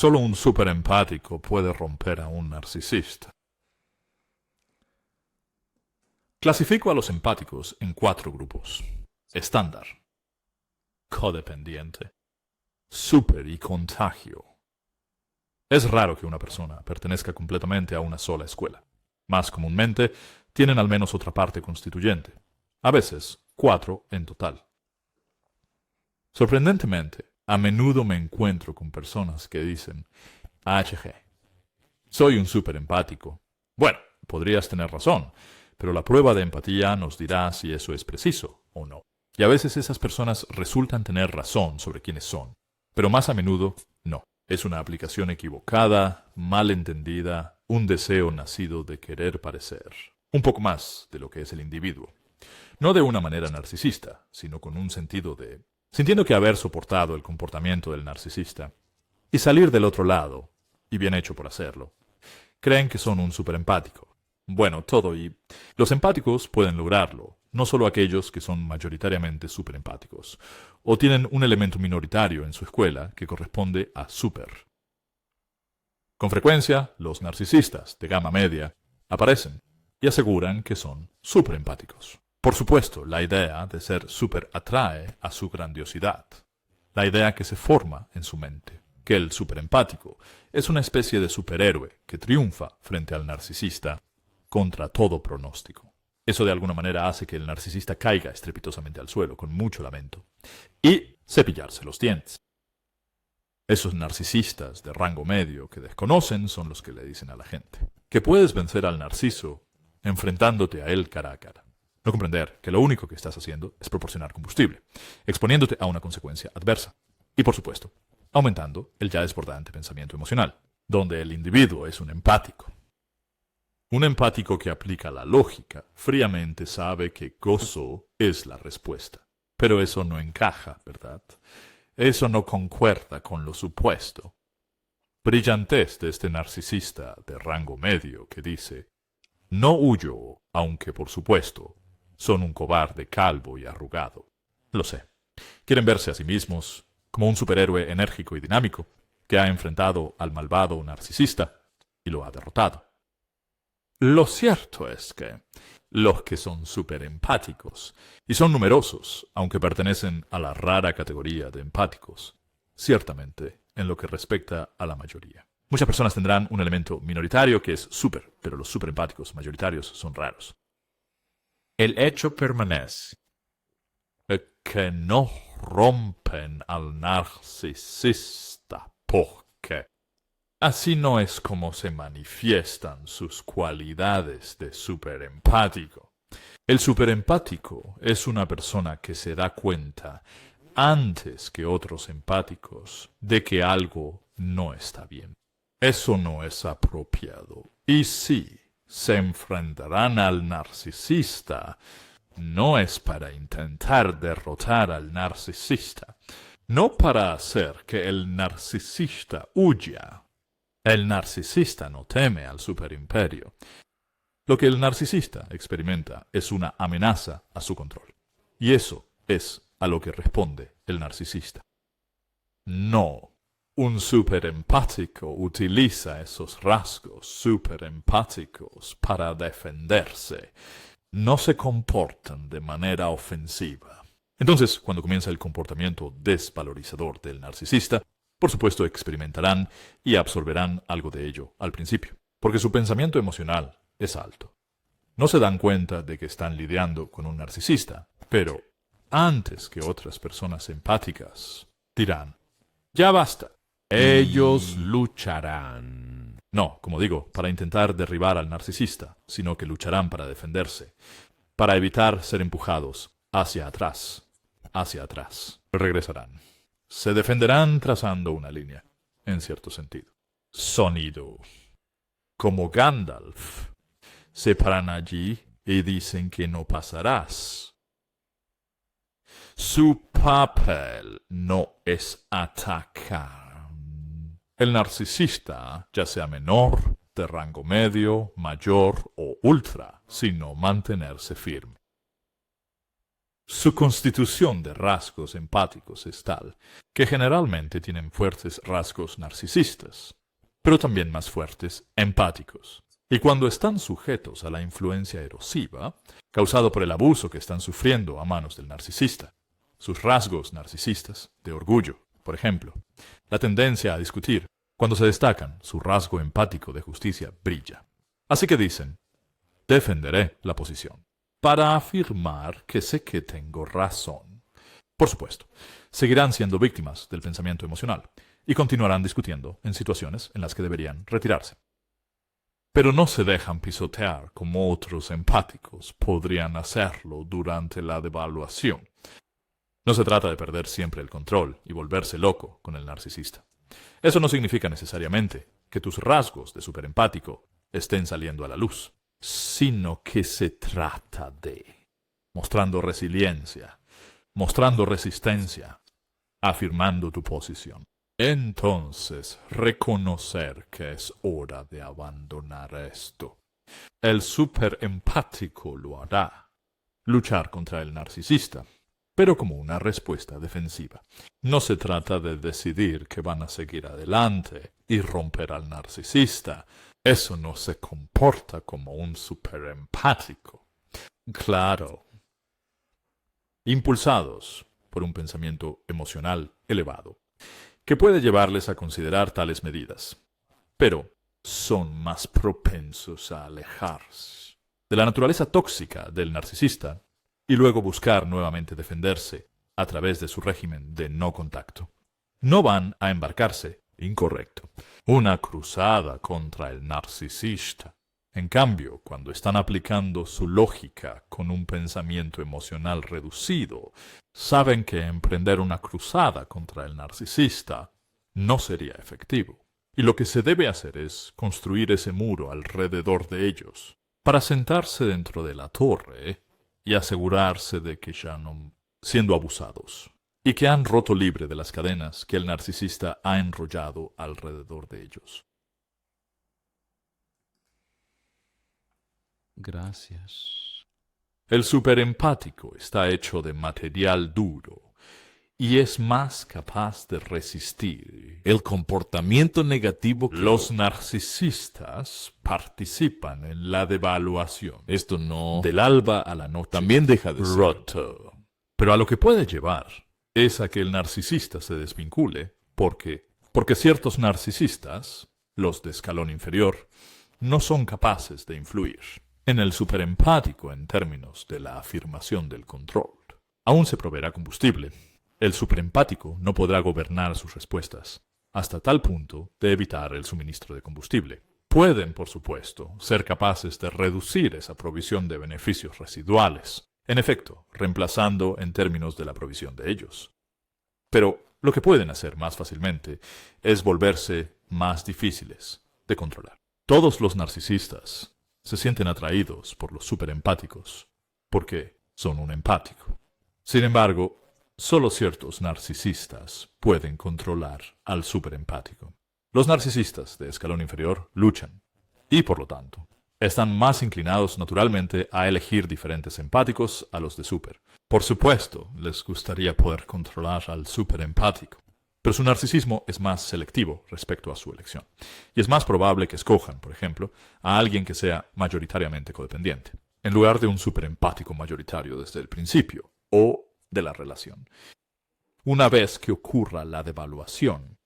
Solo un superempático puede romper a un narcisista. Clasifico a los empáticos en 4 grupos. Estándar, codependiente, super y contagio. Es raro que una persona pertenezca completamente a una sola escuela. Más comúnmente, tienen al menos otra parte constituyente. A veces, 4 en total. Sorprendentemente, a menudo me encuentro con personas que dicen, HG, soy un súper empático. Bueno, podrías tener razón, pero la prueba de empatía nos dirá si eso es preciso o no. Y a veces esas personas resultan tener razón sobre quiénes son, pero más a menudo no. Es una aplicación equivocada, mal entendida, un deseo nacido de querer parecer un poco más de lo que es el individuo. No de una manera narcisista, sino con un sentido de sintiendo que haber soportado el comportamiento del narcisista y salir del otro lado, y bien hecho por hacerlo, creen que son un superempático. Bueno, todo y los empáticos pueden lograrlo, no solo aquellos que son mayoritariamente superempáticos, o tienen un elemento minoritario en su escuela que corresponde a super. Con frecuencia, los narcisistas de gama media aparecen y aseguran que son superempáticos. Por supuesto, la idea de ser súper atrae a su grandiosidad. La idea que se forma en su mente, que el superempático es una especie de superhéroe que triunfa frente al narcisista contra todo pronóstico. Eso de alguna manera hace que el narcisista caiga estrepitosamente al suelo con mucho lamento y cepillarse los dientes. Esos narcisistas de rango medio que desconocen son los que le dicen a la gente que puedes vencer al narciso enfrentándote a él cara a cara. No comprender que lo único que estás haciendo es proporcionar combustible, exponiéndote a una consecuencia adversa. Y por supuesto, aumentando el ya desbordante pensamiento emocional, donde el individuo es un empático. Un empático que aplica la lógica fríamente sabe que gozo es la respuesta. Pero eso no encaja, ¿verdad? Eso no concuerda con lo supuesto. Brillantez de este narcisista de rango medio que dice, no huyo, aunque por supuesto, son un cobarde calvo y arrugado. Lo sé. Quieren verse a sí mismos como un superhéroe enérgico y dinámico que ha enfrentado al malvado narcisista y lo ha derrotado. Lo cierto es que los que son superempáticos, y son numerosos, aunque pertenecen a la rara categoría de empáticos, ciertamente en lo que respecta a la mayoría. Muchas personas tendrán un elemento minoritario que es súper, pero los superempáticos mayoritarios son raros. El hecho permanece. Que no rompen al narcisista porque así no es como se manifiestan sus cualidades de superempático. El superempático es una persona que se da cuenta antes que otros empáticos de que algo no está bien. Eso no es apropiado. Y sí, se enfrentarán al narcisista. No es para intentar derrotar al narcisista, no para hacer que el narcisista huya. El narcisista no teme al superimperio. Lo que el narcisista experimenta es una amenaza a su control. Y eso es a lo que responde el narcisista. No. Un superempático utiliza esos rasgos superempáticos para defenderse. No se comportan de manera ofensiva. Entonces, cuando comienza el comportamiento desvalorizador del narcisista, por supuesto experimentarán y absorberán algo de ello al principio, porque su pensamiento emocional es alto. No se dan cuenta de que están lidiando con un narcisista, pero antes que otras personas empáticas dirán, ya basta. Ellos lucharán. No, como digo, para intentar derribar al narcisista, sino que lucharán para defenderse, para evitar ser empujados hacia atrás. Regresarán. Se defenderán trazando una línea, en cierto sentido. Sonido. Como Gandalf. Se paran allí y dicen que no pasarás. Su papel no es atacar. El narcisista, ya sea menor, de rango medio, mayor o ultra, sino mantenerse firme. Su constitución de rasgos empáticos es tal que generalmente tienen fuertes rasgos narcisistas, pero también más fuertes empáticos. Y cuando están sujetos a la influencia erosiva, causado por el abuso que están sufriendo a manos del narcisista, sus rasgos narcisistas, de orgullo, por ejemplo, la tendencia a discutir, cuando se destacan, su rasgo empático de justicia brilla. Así que dicen, defenderé la posición, para afirmar que sé que tengo razón. Por supuesto, seguirán siendo víctimas del pensamiento emocional y continuarán discutiendo en situaciones en las que deberían retirarse. Pero no se dejan pisotear como otros empáticos podrían hacerlo durante la devaluación. No se trata de perder siempre el control y volverse loco con el narcisista. Eso no significa necesariamente que tus rasgos de superempático estén saliendo a la luz, sino que se trata de mostrando resiliencia, mostrando resistencia, afirmando tu posición. Entonces, reconocer que es hora de abandonar esto. El superempático lo hará. Luchar contra el narcisista, pero como una respuesta defensiva. No se trata de decidir que van a seguir adelante y romper al narcisista. Eso no se comporta como un superempático. Claro. Impulsados por un pensamiento emocional elevado, que puede llevarles a considerar tales medidas, pero son más propensos a alejarse de la naturaleza tóxica del narcisista y luego buscar nuevamente defenderse a través de su régimen de no contacto. No van a embarcarse, incorrecto, una cruzada contra el narcisista. En cambio, cuando están aplicando su lógica con un pensamiento emocional reducido, saben que emprender una cruzada contra el narcisista no sería efectivo. Y lo que se debe hacer es construir ese muro alrededor de ellos, para sentarse dentro de la torre y asegurarse de que ya no siendo abusados, y que han roto libre de las cadenas que el narcisista ha enrollado alrededor de ellos. Gracias. El superempático está hecho de material duro y es más capaz de resistir El comportamiento negativo que Los narcisistas participan en la devaluación esto no del alba a la noche. también deja de ser. Roto. Pero a lo que puede llevar es a que el narcisista se desvincule porque ciertos narcisistas, los de escalón inferior, no son capaces de influir en el superempático en términos de la afirmación del control. Aún se proveerá combustible. El superempático no podrá gobernar sus respuestas, hasta tal punto de evitar el suministro de combustible. Pueden, por supuesto, ser capaces de reducir esa provisión de beneficios residuales, en efecto, reemplazando en términos de la provisión de ellos. Pero lo que pueden hacer más fácilmente es volverse más difíciles de controlar. Todos los narcisistas se sienten atraídos por los superempáticos porque son un empático. Sin embargo, solo ciertos narcisistas pueden controlar al superempático. Los narcisistas de escalón inferior luchan y, por lo tanto, están más inclinados naturalmente a elegir diferentes empáticos a los de super. Por supuesto, les gustaría poder controlar al superempático, pero su narcisismo es más selectivo respecto a su elección. Y es más probable que escojan, por ejemplo, a alguien que sea mayoritariamente codependiente, en lugar de un superempático mayoritario desde el principio, o de la relación. Una vez que ocurra la devaluación,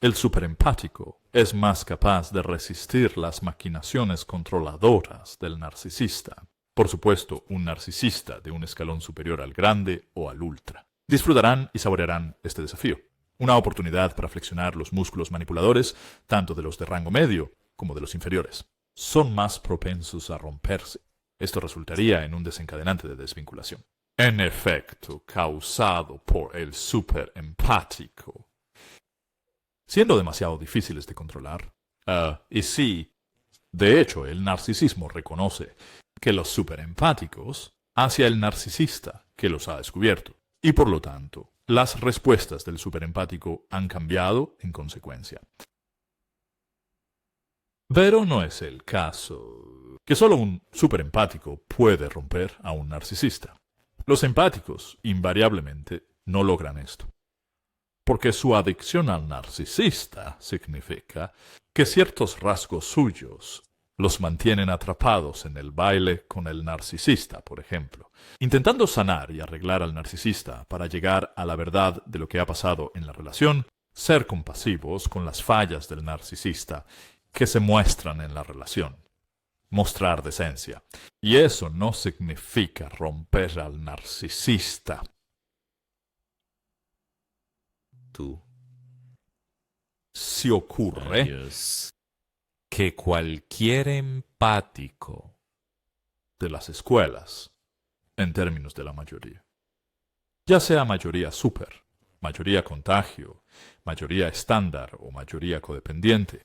el superempático es más capaz de resistir las maquinaciones controladoras del narcisista. Por supuesto, un narcisista de un escalón superior al grande o al ultra. Disfrutarán y saborearán este desafío. Una oportunidad para flexionar los músculos manipuladores, tanto de los de rango medio como de los inferiores. Son más propensos a romperse. Esto resultaría en un desencadenante de desvinculación. En efecto, causado por el superempático. Siendo demasiado difíciles de controlar. Y sí, de hecho, el narcisismo reconoce que los superempáticos hacia el narcisista que los ha descubierto. Y por lo tanto, las respuestas del superempático han cambiado en consecuencia. Pero no es el caso que solo un superempático puede romper a un narcisista. Los empáticos, invariablemente, no logran esto. Porque su adicción al narcisista significa que ciertos rasgos suyos los mantienen atrapados en el baile con el narcisista, por ejemplo, intentando sanar y arreglar al narcisista para llegar a la verdad de lo que ha pasado en la relación, ser compasivos con las fallas del narcisista que se muestran en la relación, mostrar decencia. Y eso no significa romper al narcisista. Tú. Si ocurre Dios, que cualquier empático de las escuelas, en términos de la mayoría, ya sea mayoría súper, mayoría contagio, mayoría estándar o mayoría codependiente,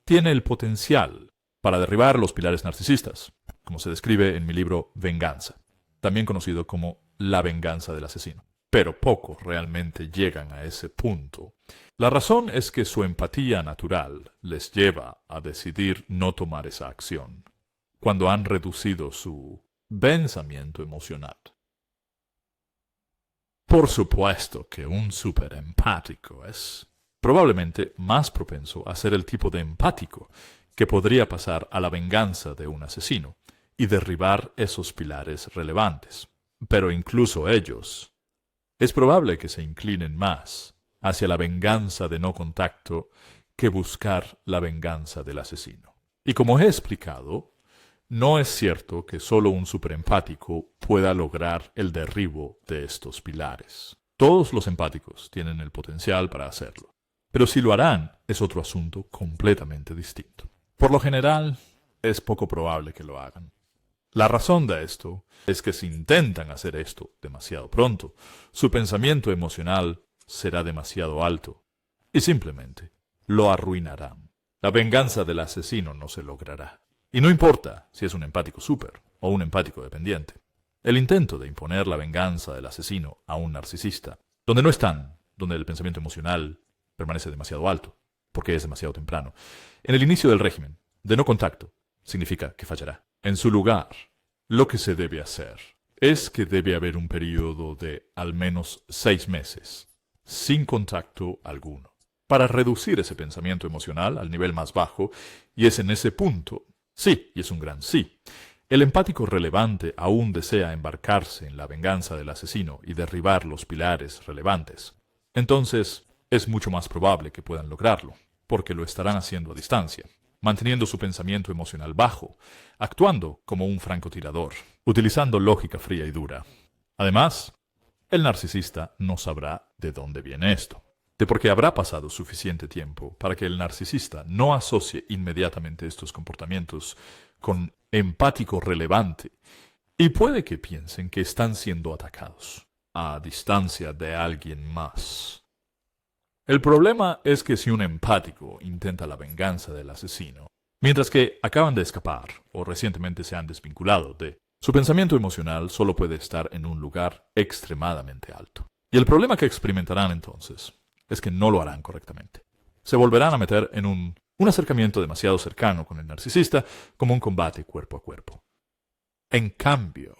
tiene el potencial para derribar los pilares narcisistas, como se describe en mi libro Venganza, también conocido como La venganza del asesino. Pero pocos realmente llegan a ese punto. La razón es que su empatía natural les lleva a decidir no tomar esa acción, cuando han reducido su pensamiento emocional. Por supuesto que un superempático es probablemente más propenso a ser el tipo de empático que podría pasar a la venganza de un asesino y derribar esos pilares relevantes. Pero incluso ellos, es probable que se inclinen más hacia la venganza de no contacto que buscar la venganza del asesino. Y como he explicado, no es cierto que solo un superempático pueda lograr el derribo de estos pilares. Todos los empáticos tienen el potencial para hacerlo, pero si lo harán es otro asunto completamente distinto. Por lo general, es poco probable que lo hagan. La razón de esto es que si intentan hacer esto demasiado pronto, su pensamiento emocional será demasiado alto y simplemente lo arruinarán. La venganza del asesino no se logrará. Y no importa si es un empático súper o un empático dependiente. El intento de imponer la venganza del asesino a un narcisista, donde no están, donde el pensamiento emocional permanece demasiado alto, porque es demasiado temprano, en el inicio del régimen de no contacto, significa que fallará. En su lugar, lo que se debe hacer es que debe haber un periodo de al menos 6 meses, sin contacto alguno, para reducir ese pensamiento emocional al nivel más bajo, y es en ese punto, sí, y es un gran sí, el empático relevante aún desea embarcarse en la venganza del asesino y derribar los pilares relevantes. Entonces, es mucho más probable que puedan lograrlo, porque lo estarán haciendo a distancia, manteniendo su pensamiento emocional bajo, actuando como un francotirador, utilizando lógica fría y dura. Además, el narcisista no sabrá de dónde viene esto, de por qué habrá pasado suficiente tiempo para que el narcisista no asocie inmediatamente estos comportamientos con empático relevante, y puede que piensen que están siendo atacados a distancia de alguien más. El problema es que si un empático intenta la venganza del asesino, mientras que acaban de escapar o recientemente se han desvinculado de, su pensamiento emocional solo puede estar en un lugar extremadamente alto. Y el problema que experimentarán entonces es que no lo harán correctamente. Se volverán a meter en un acercamiento demasiado cercano con el narcisista, como un combate cuerpo a cuerpo. En cambio,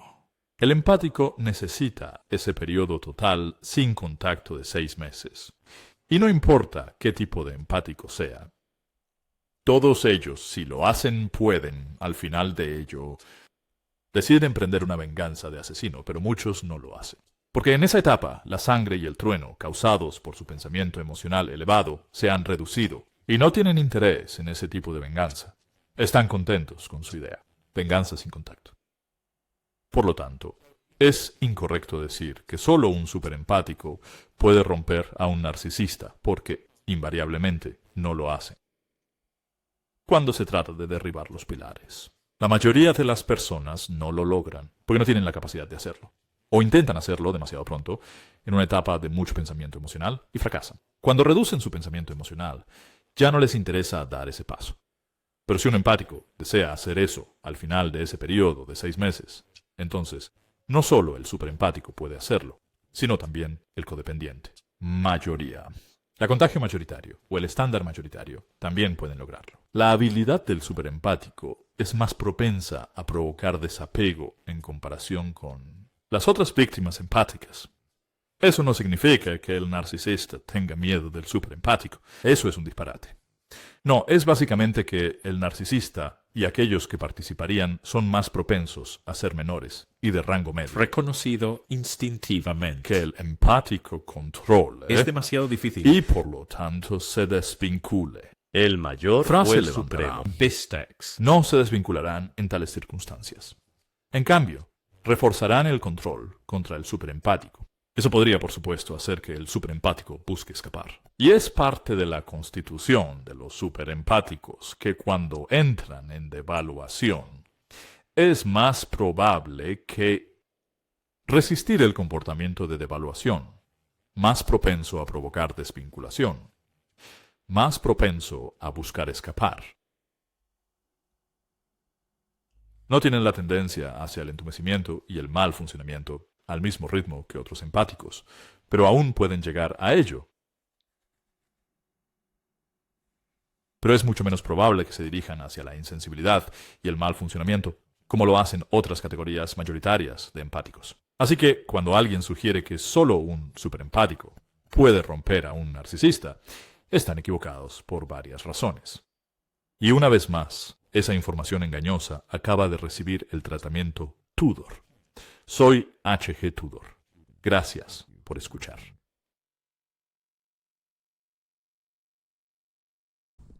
el empático necesita ese periodo total sin contacto de 6 meses. Y no importa qué tipo de empático sea, todos ellos, si lo hacen, pueden, al final de ello, deciden emprender una venganza de asesino, pero muchos no lo hacen. Porque en esa etapa, la sangre y el trueno, causados por su pensamiento emocional elevado, se han reducido, y no tienen interés en ese tipo de venganza. Están contentos con su idea, venganza sin contacto. Por lo tanto, es incorrecto decir que solo un superempático puede romper a un narcisista, porque, invariablemente, no lo hacen. Cuando se trata de derribar los pilares, la mayoría de las personas no lo logran, porque no tienen la capacidad de hacerlo. O intentan hacerlo demasiado pronto, en una etapa de mucho pensamiento emocional, y fracasan. Cuando reducen su pensamiento emocional, ya no les interesa dar ese paso. Pero si un empático desea hacer eso al final de ese periodo de 6 meses, entonces, no solo el superempático puede hacerlo, sino también el codependiente. Mayoría. La contagio mayoritario o el estándar mayoritario también pueden lograrlo. La habilidad del superempático es más propensa a provocar desapego en comparación con las otras víctimas empáticas. Eso no significa que el narcisista tenga miedo del superempático. Eso es un disparate. No, es básicamente que el narcisista y aquellos que participarían son más propensos a ser menores y de rango medio. Reconocido instintivamente. Que el empático controle Es demasiado difícil. y por lo tanto se desvincule. El mayor Frase o el levantará. supremo. Bistecs. No se desvincularán en tales circunstancias. En cambio, reforzarán el control contra el superempático. Eso podría, por supuesto, hacer que el superempático busque escapar. Y es parte de la constitución de los superempáticos que cuando entran en devaluación, es más probable que resistir el comportamiento de devaluación, más propenso a provocar desvinculación, más propenso a buscar escapar. No tienen la tendencia hacia el entumecimiento y el mal funcionamiento al mismo ritmo que otros empáticos, pero aún pueden llegar a ello. Pero es mucho menos probable que se dirijan hacia la insensibilidad y el mal funcionamiento, como lo hacen otras categorías mayoritarias de empáticos. Así que, cuando alguien sugiere que solo un superempático puede romper a un narcisista, están equivocados por varias razones. Y una vez más, esa información engañosa acaba de recibir el tratamiento Tudor. Soy H.G. Tudor. Gracias por escuchar.